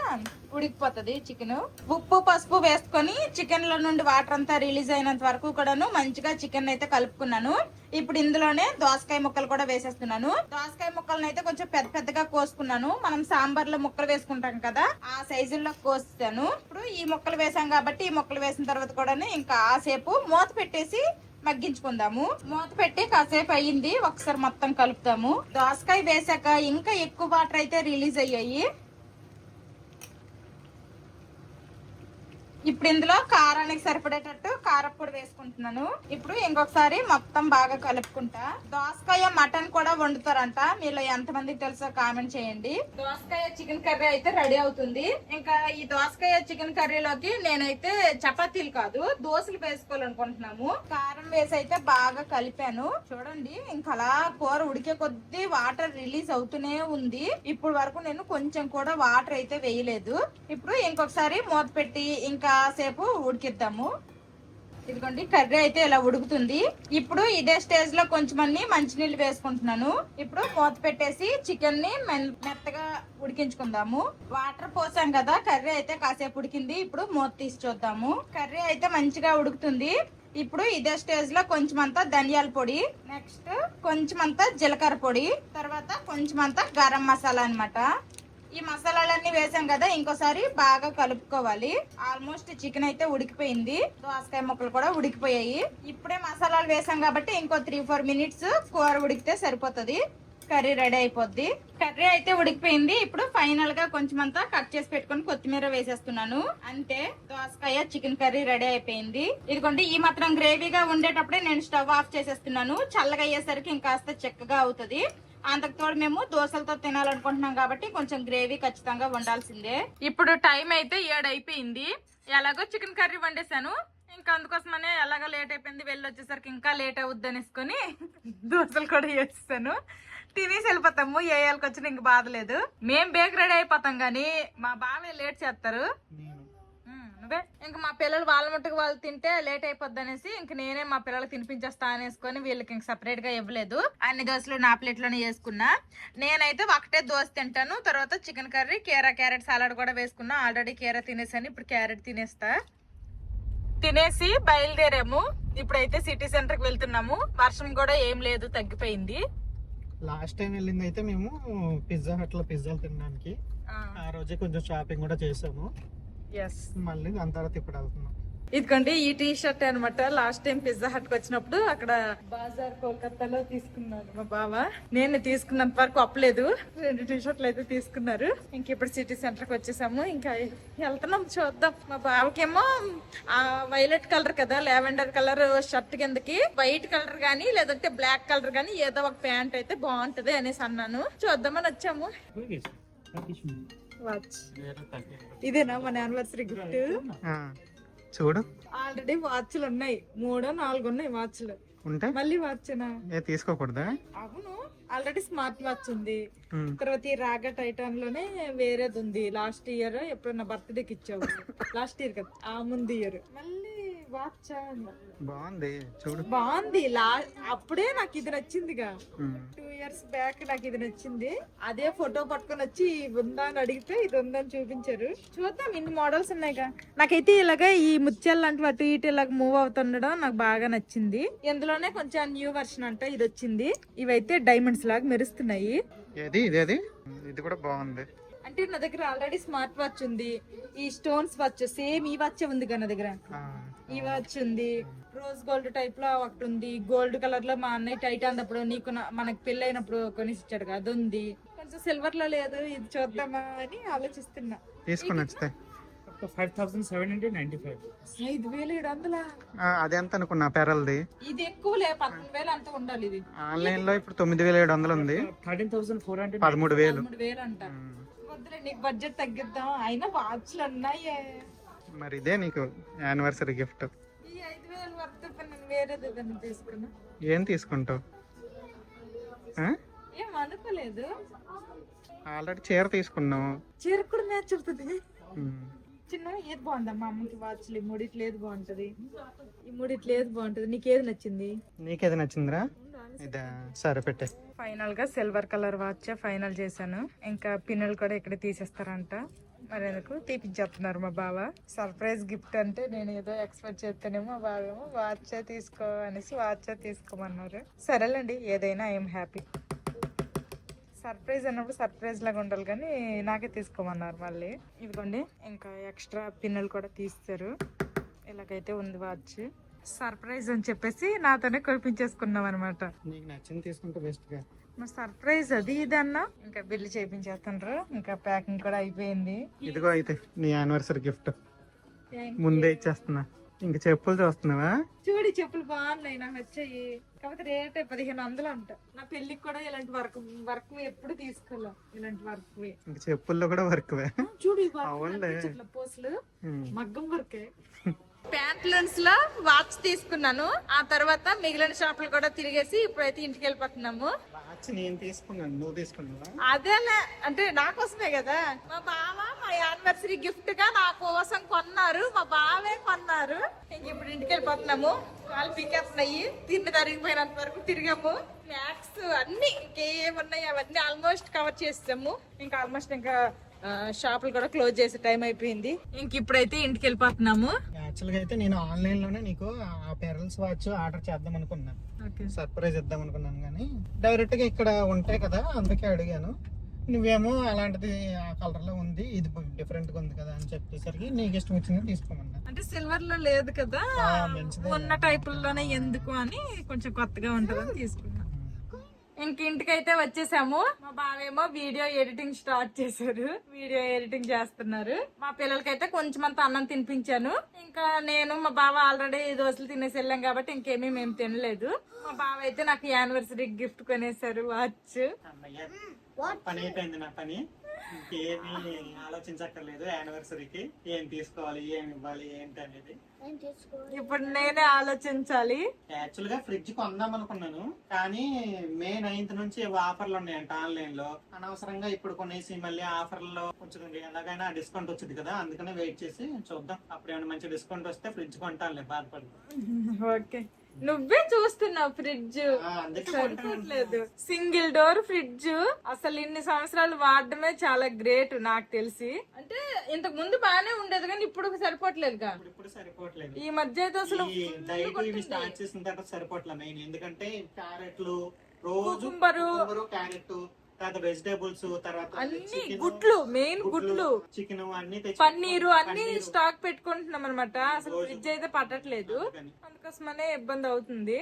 Speaker 1: ఉడికిపోతుంది చికెన్. ఉప్పు పసుపు వేసుకొని చికెన్ లో నుండి వాటర్ అంతా రిలీజ్ అయినంత వరకు కూడాను మంచిగా చికెన్ అయితే కలుపుకున్నాను. ఇప్పుడు ఇందులోనే దోసకాయ ముక్కలు కూడా వేసేస్తున్నాను. దోసకాయ ముక్కలను అయితే కొంచెం పెద్ద పెద్దగా కోసుకున్నాను. మనం సాంబార్ లో ముక్కలు వేసుకుంటాం కదా, ఆ సైజుల్లో కోస్తాను. ఇప్పుడు ఈ ముక్కలు వేసాం కాబట్టి ఈ ముక్కలు వేసిన తర్వాత కూడా ఇంకా ఆసేపు మూత పెట్టేసి మగ్గించుకుందాము. మూత పెట్టి కాసేపు అయ్యింది, ఒకసారి మొత్తం కలుపుతాము. దోసకాయ వేసాక ఇంకా ఎక్కువ వాటర్ అయితే రిలీజ్ అయ్యాయి. ఇప్పుడు ఇందులో కారానికి సరిపడేటట్టు కారప్పొడి వేసుకుంటున్నాను. ఇప్పుడు ఇంకొకసారి మొత్తం బాగా కలుపుకుంటా. దోసకాయ మటన్ కూడా వండుతారంట, మీలో ఎంతమందికి తెలుసో కామెంట్ చేయండి. దోసకాయ చికెన్ కర్రీ అయితే రెడీ అవుతుంది. ఇంకా ఈ దోసకాయ చికెన్ కర్రీలోకి నేనైతే చపాతీలు కాదు దోశలు వేసుకోవాలనుకుంటున్నాము. కారం వేసి అయితే బాగా కలిపాను. చూడండి ఇంకా అలా కూర ఉడికే కొద్దీ వాటర్ రిలీజ్ అవుతూనే ఉంది. ఇప్పుడు వరకు నేను కొంచెం కూడా వాటర్ అయితే వేయలేదు. ఇప్పుడు ఇంకొకసారి మూత పెట్టి ఇంకా సేపు ఉడికిద్దాము. ఇదిగోండి కర్రీ అయితే ఇలా ఉడుకుతుంది. ఇప్పుడు ఇదే స్టేజ్ లో కొంచెం మంచినీళ్ళు వేసుకుంటున్నాను. ఇప్పుడు మూత పెట్టేసి చికెన్ ని మెత్తగా ఉడికించుకుందాము. వాటర్ పోసాం కదా, కర్రీ అయితే కాసేపు ఉడికింది. ఇప్పుడు మూత తీసి చూద్దాము. కర్రీ అయితే మంచిగా ఉడుకుతుంది. ఇప్పుడు ఇదే స్టేజ్ లో కొంచెం అంతా ధనియాల పొడి, నెక్స్ట్ కొంచెం అంతా జీలకర్ర పొడి, తర్వాత కొంచెం అంతా గరం మసాలా అన్నమాట. ఈ మసాలాలన్నీ వేసాం కదా, ఇంకోసారి బాగా కలుపుకోవాలి. ఆల్మోస్ట్ చికెన్ అయితే ఉడికిపోయింది, దోసకాయ ముక్కలు కూడా ఉడికిపోయాయి. ఇప్పుడే మసాలాలు వేసాం కాబట్టి ఇంకో 3-4 మినిట్స్ కూర ఉడికితే సరిపోతుంది. కర్రీ రెడీ అయిపోద్ది. కర్రీ అయితే ఉడికిపోయింది. ఇప్పుడు ఫైనల్ గా కొంచెం అంతా కట్ చేసి పెట్టుకుని కొత్తిమీర వేసేస్తున్నాను. అంతే, దోసకాయ చికెన్ కర్రీ రెడీ అయిపోయింది. ఇదిగోండి ఈ మాత్రం గ్రేవీగా ఉండేటప్పుడే నేను స్టవ్ ఆఫ్ చేసేస్తున్నాను. చల్లగా అయ్యేసరికి ఇంకాస్త చెక్కగా అవుతుంది. అంతకు తోడు మేము దోశలతో తినాలనుకుంటున్నాం కాబట్టి కొంచెం గ్రేవీ ఖచ్చితంగా వండాల్సిందే. ఇప్పుడు టైం అయితే 7 అయిపోయింది. ఎలాగో చికెన్ కర్రీ వండేసాను, ఇంకా అందుకోసమనే ఎలాగో లేట్ అయిపోయింది, వెళ్ళి వచ్చేసరికి ఇంకా లేట్ అవుద్ది అనేసుకొని దోశలు కూడా వేసేసాను. తినేసి వెళ్ళిపోతాము, ఏళ్ళకి వచ్చిన ఇంక బాధ లేదు. మేం బేక్ రెడీ అయిపోతాం గానీ మా బావే లేట్ చేస్తారు. నువ్వే ఇంక మా పిల్లలు వాళ్ళ మట్టుకు వాళ్ళు తింటే లేట్ అయిపోద్ది అనేసి ఇంక నేనే మా పిల్లలకి తినిపించేస్తా అనేసుకొని వీళ్ళకి ఇంక సపరేట్ గా ఇవ్వలేదు. అన్ని దోశలు నా ప్లేట్ లోనే వేసుకున్నా. నేనైతే ఒకటే దోశ తింటాను, తర్వాత చికెన్ కర్రీ, క్యారెట్ సాలడ్ కూడా వేసుకున్నా. ఆల్రెడీ కీరా తినేసాను, ఇప్పుడు క్యారెట్ తినేస్తా. తినేసి బయలుదేరాము. ఇప్పుడైతే సిటీ సెంటర్ కి వెళ్తున్నాము. వర్షం కూడా ఏం లేదు, తగ్గిపోయింది.
Speaker 2: లాస్ట్ టైం వెళ్ళింది అయితే మేము పిజ్జా హట్ లో పిజ్జాలు తినడానికి. ఆ రోజే కొంచెం షాపింగ్ కూడా చేసాము. మళ్ళీ దాని తర్వాత ఇప్పుడు వెళ్తున్నాం.
Speaker 1: ఇదిగోండి ఈ టీ షర్ట్ అనమాట. లాస్ట్ టైం పిజ్జా హట్ కి వచ్చినప్పుడు అక్కడ బాజార్ కోల్కతాలో తీసుకున్నాను మా బావ. నేను తీసుకున్నంత వరకు అప్పలేదు, 2 టీ షర్ట్లు అయితే తీసుకున్నారు. ఇంక ఇప్పుడు సిటీ సెంటర్ కి వచ్చేసాము, ఇంకా వెళ్తున్నాం, చూద్దాం. మా బావకేమో ఆ వైలెట్ కలర్ కదా, లావెండర్ కలర్ షర్ట్ కిందకి వైట్ కలర్ గానీ లేదంటే బ్లాక్ కలర్ గానీ ఏదో ఒక ప్యాంట్ అయితే బాగుంటది అనేసి అన్నాను. చూద్దామని వచ్చాము. వాచ్ ఇదేనా మన యానివర్సరీ గిఫ్ట్?
Speaker 2: చూడు,
Speaker 1: ఆల్రెడీ వాచ్లు ఉన్నాయి, 3-4 ఉన్నాయి వాచ్లు.
Speaker 2: ఉంటే
Speaker 1: మళ్ళీ వాచ్నా
Speaker 2: తీసుకోకూడదా?
Speaker 1: అవును, ఆల్రెడీ స్మార్ట్ వాచ్ ఉంది. తర్వాత ఈ రాగా టైటాన్ లోనే వేరేది ఉంది. లాస్ట్ ఇయర్ ఎప్పుడన్నా బర్త్డేకి ఇచ్చావు, లాస్ట్ ఇయర్ కదా, ఆ ముందు ఇయర్. మళ్ళీ వాచ్
Speaker 2: బాగుంది, చూడు
Speaker 1: బాగుంది. అప్పుడే నాకు ఇది నచ్చిందిగా, 2 ఇయర్స్ బ్యాక్ నాకు ఇది నచ్చింది. అదే ఫోటో పట్టుకొని వచ్చి ఉందా అని అడిగితే ఇది ఉందని చూపించారు. చూద్దాం, ఇన్ని మోడల్స్ ఉన్నాయిగా. నాకైతే ఇలాగ ఈ ముత్యాలు లాంటివి అటు ఇటు ఇలాగ మూవ్ అవుతుండడం నాకు బాగా నచ్చింది. ఇందులోనే కొంచెం న్యూ వర్షన్ అంట ఇది వచ్చింది. ఇవైతే డైమండ్స్ లాగా మెరుస్తున్నాయి.
Speaker 2: ఇది కూడా బాగుంది.
Speaker 1: అంటే నా దగ్గర ఆల్రెడీ స్మార్ట్ వాచ్ ఉంది, ఈ స్టోన్స్ వాచ్ సేమ్ ఈ వాచ్ ఉంది కదా నా దగ్గర. ఈ వాచ్ ఉంది, రోజ్ గోల్డ్ టైప్ లో ఒకటి ఉంది, గోల్డ్ కలర్ లో మా అన్నయ్య టైటాన్ అప్పుడు నీకు మనకి పెళ్లి అయినప్పుడు కొని ఇచ్చాడు కదా, అది ఉంది. కొంచెం సిల్వర్ లో లేదు, ఇది చూద్దామా అని ఆలోచిస్తున్నా.
Speaker 2: తీసుకుని
Speaker 1: 5,795.
Speaker 2: అది ఎంత అనుకున్నా పెరల్ది?
Speaker 1: ఇది ఎక్కువలే, 19,000 అంత ఉండాలి. ఇది
Speaker 2: ఆన్లైన్ లో ఇప్పుడు 9,700 ఉంది. 13,400
Speaker 1: అంట. వద్దులే, నీకు బడ్జెట్ తగ్గిద్దాం. అయినా వాచ్లు ఉన్నాయే.
Speaker 2: మరి ఇదే నీకు యానివర్సరీ గిఫ్ట్.
Speaker 1: ఈ 5,000 వర్త్ నేను వేరేది ఏదైనా తీసుకున్నా.
Speaker 2: ఏం తీసుకుంటావు?
Speaker 1: ఏం అనుకోలేదు.
Speaker 2: ఆల్రెడీ చీర తీసుకున్నావు.
Speaker 1: చీర కూడా మ్యాచ్ అవుతుంది. చిన్న ఏది బాగుందా మా అమ్మకి వాచ్లు? ఈ మూడిట్లో ఏది బాగుంటది? నీకేది నచ్చింది?
Speaker 2: నీకేది నచ్చిందిరా? ఇదా సరే పెట్టే.
Speaker 1: ఫైనల్ గా సిల్వర్ కలర్ వాచ్ ఫైనల్ చేశాను. ఇంకా పిన్నులు కూడా ఇక్కడ తీసేస్తారంట. మరి ఎందుకు తీపిచ్చేస్తున్నారు మా బావ. సర్ప్రైజ్ గిఫ్ట్ అంటే నేను ఏదో ఎక్స్పెక్ట్ చేస్తేనేమో మా బావేమో వాచ్ తీసుకో అనేసి వాచ్ తీసుకోమన్నారు. సరేలేండి, ఏదైనా ఐఎమ్ హ్యాపీ. సర్ప్రైజ్ అన్నప్పుడు సర్ప్రైజ్ లాగా ఉండాలి, కానీ నాకే తీసుకోమన్నారు మళ్ళీ. ఇదిగోండి, ఇంకా ఎక్స్ట్రా పిన్నులు కూడా తీస్తారు. ఇలాగైతే ఉంది వాచ్. సర్ప్రైజ్ అని చెప్పేసి నాతోనే కొనిపించేసుకున్నాం అనమాట.
Speaker 2: నీకు నచ్చింది తీసుకుంటే బెస్ట్ గా.
Speaker 1: మా సర్ప్రైజ్ అది ఇదన్నా. ఇంకా బిల్లు చేయించేస్తుండ్రు. ఇంకా ప్యాకింగ్ కూడా అయిపోయింది.
Speaker 2: ఇదిగో అయితే నీ యానివర్సరీ గిఫ్ట్ ముందే ఇచ్చేస్తున్నా. ఇంక చెప్పులు చూస్తున్నావా?
Speaker 1: చూడి, చెప్పులు బాగున్నాయి, నాకు వచ్చాయి. కాకపోతే రేట్ 1500 అంట. నా పెళ్లికి కూడా ఇలాంటి వర్క్ ఎప్పుడు తీసుకోలే. ఇలాంటి వర్క్
Speaker 2: ఇంక చెప్పుల్లో కూడా వర్క్
Speaker 1: చూడు, పోస్టులు మగ్గం వర్కే. ప్యాంట్లన్స్ లో వాచ్ తీసుకున్నాను. ఆ తర్వాత మిగిలిన షాపులు కూడా తిరిగేసి ఇప్పుడైతే ఇంటికి వెళ్ళిపోతున్నాము.
Speaker 2: వాచ్ నేను తీసుకున్నాను, నువ్వు తీసుకున్నావా?
Speaker 1: అదేలే, అంటే నా కోసమే కదా. మా బావ మా యానివర్సరీ గిఫ్ట్ గా నా కోసం కొన్నారు. మా బావే కొన్నారు. ఇంక ఇప్పుడు ఇంటికి వెళ్ళిపోతున్నాము. కాళ్ళు పీకేస్తున్నాయి. తిండి తరిగిపోయినంత వరకు తిరిగాము. మ్యాక్స్ అన్ని ఇంకేమున్నాయి అవన్నీ ఆల్మోస్ట్ కవర్ చేస్తాము. ఇంకా ఆల్మోస్ట్ ఇంకా షాపులు కూడా క్లోజ్ చేసే టైం అయిపోయింది. ఇంక ఇప్పుడైతే ఇంటికి వెళ్ళిపోతున్నాము.
Speaker 2: యాక్చువల్ గా అయితే నేను ఆన్లైన్ లోనే నీకు ఆ పెరల్స్ వాచ్ ఆర్డర్ చేద్దాం అనుకున్నాను. సర్ప్రైజ్ ఇద్దాం అనుకున్నాను, కానీ డైరెక్ట్ గా ఇక్కడ ఉంటాయి కదా, అందుకే అడిగాను. నువ్వేమో అలాంటిది ఆ కలర్ లో ఉంది, ఇది డిఫరెంట్ గా ఉంది కదా అని చెప్పేసరికి నీకు ఇష్టం వచ్చింది తీసుకోమన్నా.
Speaker 1: అంటే సిల్వర్ లో లేదు కదా, ఉన్న టైపుల్లోనే ఎందుకు అని కొంచెం కొత్తగా ఉంటదని తీసుకున్నా. ఇంక ఇంటికైతే వచ్చేసాము. మా బావేమో వీడియో ఎడిటింగ్ స్టార్ట్ చేశారు. వీడియో ఎడిటింగ్ చేస్తున్నారు. మా పిల్లలకైతే కొంచెం అంత అన్నం తినిపించాను. ఇంకా నేను మా బావ ఆల్రెడీ దోశలు తినేసి వెళ్ళాం కాబట్టి ఇంకేమీ మేము తినలేదు. మా బావ అయితే నాకు యానివర్సరీ గిఫ్ట్ కొనేసారు వాచ్.
Speaker 2: పని అయిపోయింది నా పని. ఇంకేమీ ఆలోచించక్కర్లేదు. యానివర్సరీకి ఏం తీసుకోవాలి, ఏం ఇవ్వాలి, ఏంటి అనేది
Speaker 1: ఇప్పుడు నేనే ఆలోచించాలి.
Speaker 2: యాక్చువల్ గా ఫ్రిడ్జ్ కొందాం అనుకున్నాను, కానీ May 9th నుంచి ఆఫర్లు ఉన్నాయంట ఆన్లైన్ లో. అనవసరంగా ఇప్పుడు కొనేసి మళ్ళీ ఆఫర్లో కొంచెం ఎలాగైనా డిస్కౌంట్ వచ్చింది కదా, అందుకనే వెయిట్ చేసి చూద్దాం. అప్పుడు ఏమైనా మంచి డిస్కౌంట్ వస్తే ఫ్రిడ్జ్ కొంటానులే, బాధపడు.
Speaker 1: ఓకే, నువ్వే చూస్తున్నావు ఫ్రిడ్జ్ సరిపోవట్లేదు. సింగిల్ డోర్ ఫ్రిడ్జ్ అసలు ఇన్ని సంవత్సరాలు వాడడమే చాలా గ్రేట్ నాకు తెలిసి. అంటే ఇంతకు ముందు బాగానే ఉండేది, కానీ ఇప్పుడు సరిపోవట్లేదుగా.
Speaker 2: ఇప్పుడు సరిపోవట్లేదు.
Speaker 1: ఈ మధ్య అయితే అసలు
Speaker 2: స్టార్ట్ చేసిన తర్వాత సరిపోవట్లేదు మెయిన్. ఎందుకంటే క్యారెట్లు రోజు క్యారెట్, తర్వాత వెజిటేబుల్స్, తర్వాత
Speaker 1: అన్ని గుడ్లు, మెయిన్ గుడ్లు,
Speaker 2: చికెన్, అన్ని
Speaker 1: పన్నీరు అన్ని స్టాక్ పెట్టుకుంటున్నాం అనమాట. అసలు ఫ్రిడ్జ్ అయితే పట్టట్లేదు, అందుకోసమనే ఇబ్బంది అవుతుంది.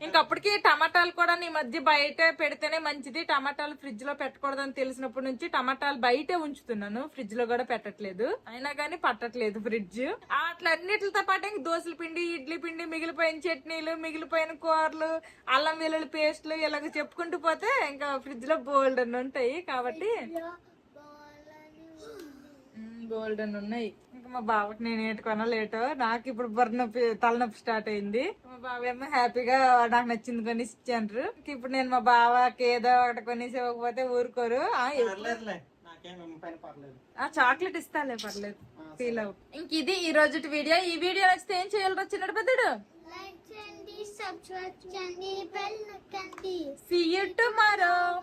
Speaker 1: ఇంకప్పటికి టమాటాలు కూడా ఈ మధ్య బయట పెడితేనే మంచిది. టమాటాలు ఫ్రిడ్జ్ లో పెట్టకూడదని తెలిసినప్పటి నుంచి టమాటాలు బయటే ఉంచుతున్నాను, ఫ్రిడ్జ్ లో కూడా పెట్టట్లేదు. అయినా గానీ పట్టట్లేదు ఫ్రిడ్జ్. అట్లన్నిటితో పాటు ఇంక దోశల పిండి, ఇడ్లీ పిండి, మిగిలిపోయిన చట్నీలు, మిగిలిపోయిన కూరలు, అల్లం వెల్లుల్లి పేస్ట్లు ఇలాగ చెప్పుకుంటూ పోతే ఇంకా ఫ్రిడ్జ్ లో బోల్డ్ అని ఉంటాయి. కాబట్టి బోల్డ్ అని ఉన్నాయి. ఇంకా మా బావకి నేను ఏంటి కొనలేటో, నాకు ఇప్పుడు బుర్ర నొప్పి, తలనొప్పి స్టార్ట్ అయింది. మా బావ ఏమో హ్యాపీగా నాకు నచ్చింది కొనేసి ఇచ్చారు. ఇప్పుడు నేను మా బావకి ఏదో ఒకటి కొనేసి ఇవ్వకపోతే ఊరుకోరు. చాక్లెట్ ఇస్తాలే, పర్లేదు, ఫీల్ అవ్వు. ఇంక ఇది ఈ రోజు వీడియో. ఈ వీడియో నచ్చితే ఏం చేయాలి చిన్నడు పెద్దడు?
Speaker 3: సబ్స్క్రైబ్ చేయండి, బెల్ నొక్కండి.
Speaker 1: See you tomorrow.